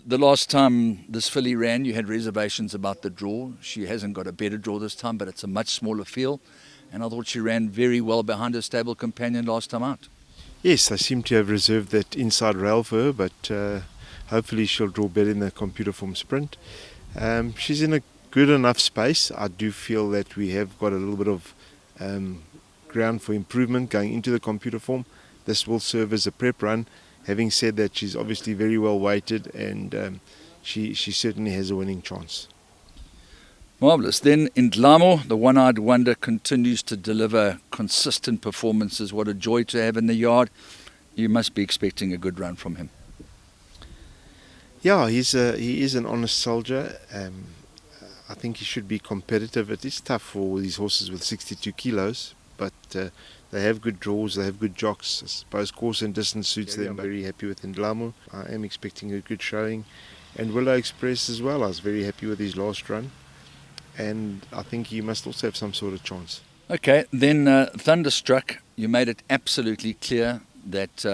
The last time this filly ran, you had reservations about the draw. She hasn't got a better draw this time, but it's a much smaller field. And I thought she ran very well behind her stable companion last time out. Yes, they seem to have reserved that inside rail for her, but hopefully she'll draw better in the computer form sprint. She's in a good enough space. I do feel that we have got a little bit of ground for improvement going into the computer form. This will serve as a prep run. Having said that, she's obviously very well weighted, and she certainly has a winning chance. Marvellous. Then in Dlamo, the one-eyed wonder continues to deliver consistent performances. What a joy to have in the yard. You must be expecting a good run from him. Yeah, he is an honest soldier. I think he should be competitive. It is tough for these horses with 62 kilos, but they have good draws, they have good jocks. I suppose course and distance suits them. I'm very happy with Indlamo. I am expecting a good showing. And Willow Express as well. I was very happy with his last run. And I think he must also have some sort of chance. Okay, then Thunderstruck, you made it absolutely clear that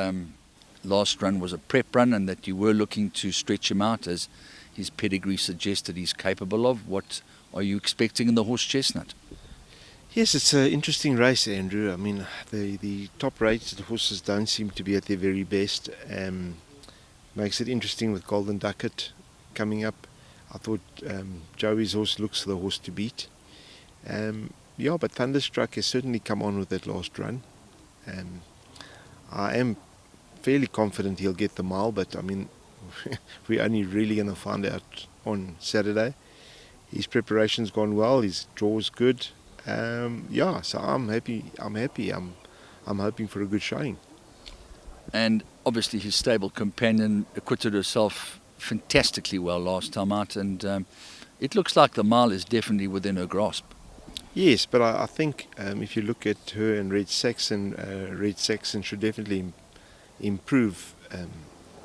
last run was a prep run and that you were looking to stretch him out as his pedigree suggested he's capable of. What are you expecting in the horse Chestnut? Yes, it's an interesting race, Andrew. I mean, the top-rated horses don't seem to be at their very best. Makes it interesting with Golden Ducat coming up. I thought Joey's horse looks the horse to beat. Yeah, but Thunderstruck has certainly come on with that last run. I am fairly confident he'll get the mile, but I mean, we're only really going to find out on Saturday. His preparation's gone well. His draw's good. Yeah, so I'm happy. I'm hoping for a good showing. And obviously his stable companion acquitted herself fantastically well last time out, and it looks like the mile is definitely within her grasp. Yes, but I think if you look at her and Red Saxon should definitely improve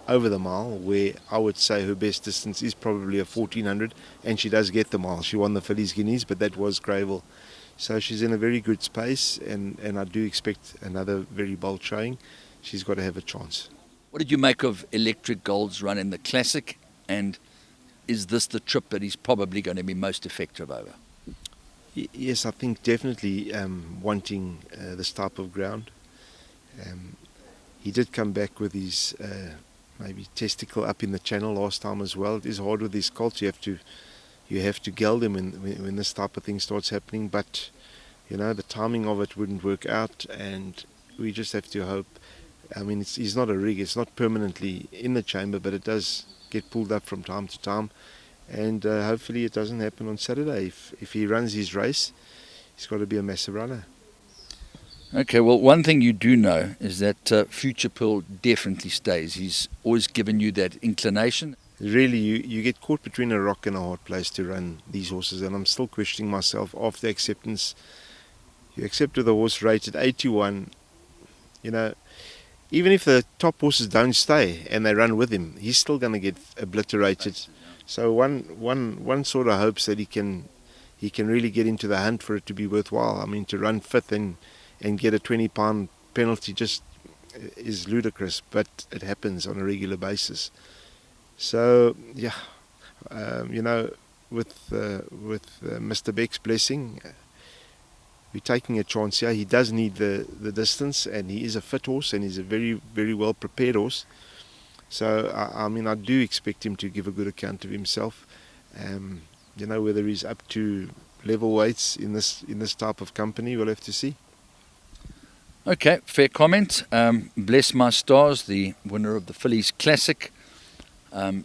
over the mile, where I would say her best distance is probably a 1400, and she does get the mile. She won the Fillies Guineas, but that was Gravel. So she's in a very good space, and I do expect another very bold showing. She's got to have a chance. What did you make of Electric Gold's run in the Classic, and is this the trip that he's probably going to be most effective over? Yes, I think definitely wanting this type of ground. He did come back with his maybe testicle up in the channel last time as well. It is hard with these colts. You have to geld him when this type of thing starts happening. But you know, the timing of it wouldn't work out, and we just have to hope. I mean, he's not a rig. It's not permanently in the chamber, but it does get pulled up from time to time. And hopefully it doesn't happen on Saturday. If he runs his race, he's got to be a massive runner. Okay, well, one thing you do know is that Future Pearl definitely stays. He's always given you that inclination. Really, you get caught between a rock and a hard place to run these horses, and I'm still questioning myself after acceptance. You accepted the horse rated 81, you know, even if the top horses don't stay and they run with him, he's still going to get obliterated. So one sort of hopes that he can really get into the hunt for it to be worthwhile. I mean, to run fifth and get a £20 penalty just is ludicrous, but it happens on a regular basis. So yeah, you know, with Mr. Beck's blessing, we're taking a chance here. He does need the distance, and he is a fit horse, and he's a very, very well prepared horse. So I mean, I do expect him to give a good account of himself. You know, whether he's up to level weights in this type of company, we'll have to see. Okay, fair comment. Bless My Stars, the winner of the Fillies Classic.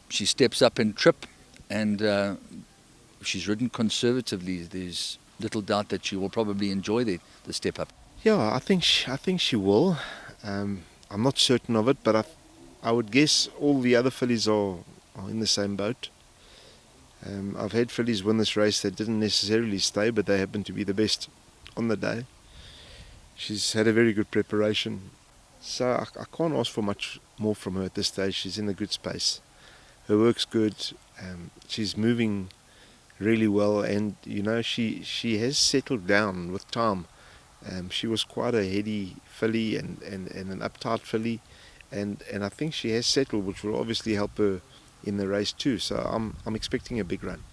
She steps up in trip, and she's ridden conservatively. There's little doubt that she will probably enjoy the step up. Yeah, I think she will. I'm not certain of it, but I would guess all the other fillies are in the same boat. I've had fillies win this race that didn't necessarily stay, but they happened to be the best on the day. She's had a very good preparation, so I can't ask for much more from her at this stage. She's in a good space. Her work's good. She's moving really well, and you know, she has settled down with time. She was quite a heady filly and an uptight filly, and I think she has settled, which will obviously help her in the race too. So I'm expecting a big run.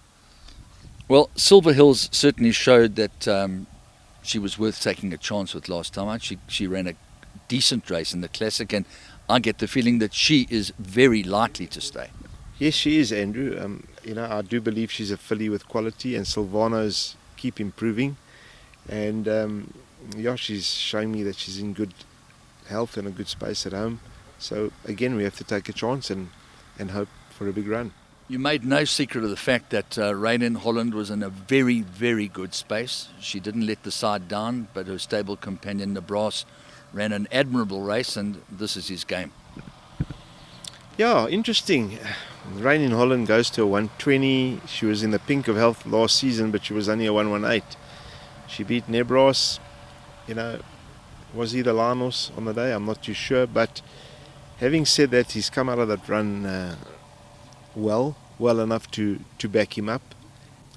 Well, Silver Hills certainly showed that she was worth taking a chance with last time out. She ran a decent race in the Classic, and I get the feeling that she is very likely to stay. Yes, she is, Andrew. I do believe she's a filly with quality, and Silvano's keep improving. And she's showing me that she's in good health and a good space at home. So again, we have to take a chance and hope for a big run. You made no secret of the fact that In Holland was in a very, very good space. She didn't let the side down, but her stable companion, Nebras, ran an admirable race, and this is his game. Yeah, interesting. In Holland goes to a 120. She was in the pink of health last season, but she was only a 118. She beat Nebras. Was he the Lanos on the day? I'm not too sure. But having said that, he's come out of that run well enough to back him up.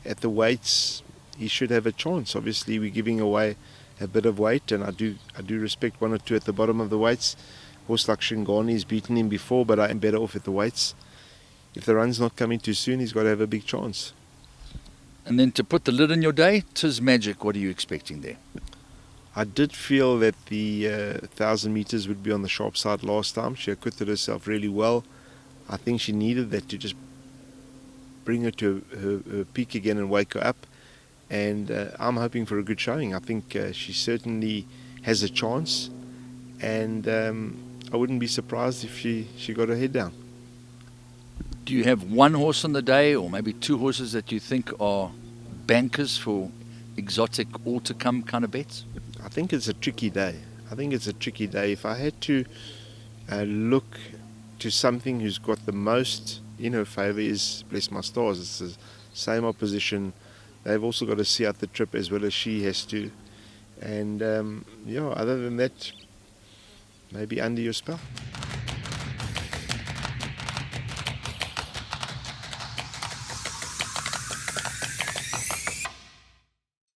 At the weights, he should have a chance. Obviously, we're giving away a bit of weight, and I do respect one or two at the bottom of the weights. Horse like Shingani's beaten him before, but I'm better off at the weights. If the run's not coming too soon, he's got to have a big chance. And then to put the lid on your day, Tis Magic, what are you expecting there? I did feel that the 1,000 meters would be on the sharp side last time. She acquitted herself really well. I think she needed that to just bring her to her peak again and wake her up. And I'm hoping for a good showing. I think she certainly has a chance. And I wouldn't be surprised if she got her head down. Do you have one horse on the day, or maybe two horses that you think are bankers for exotic all-to-come kind of bets? I think it's a tricky day. If I had to look to something who's got the most in her favour is Bless My Stars. It's the same opposition. They've also got to see out the trip as well as she has to. And other than that, maybe Under Your Spell.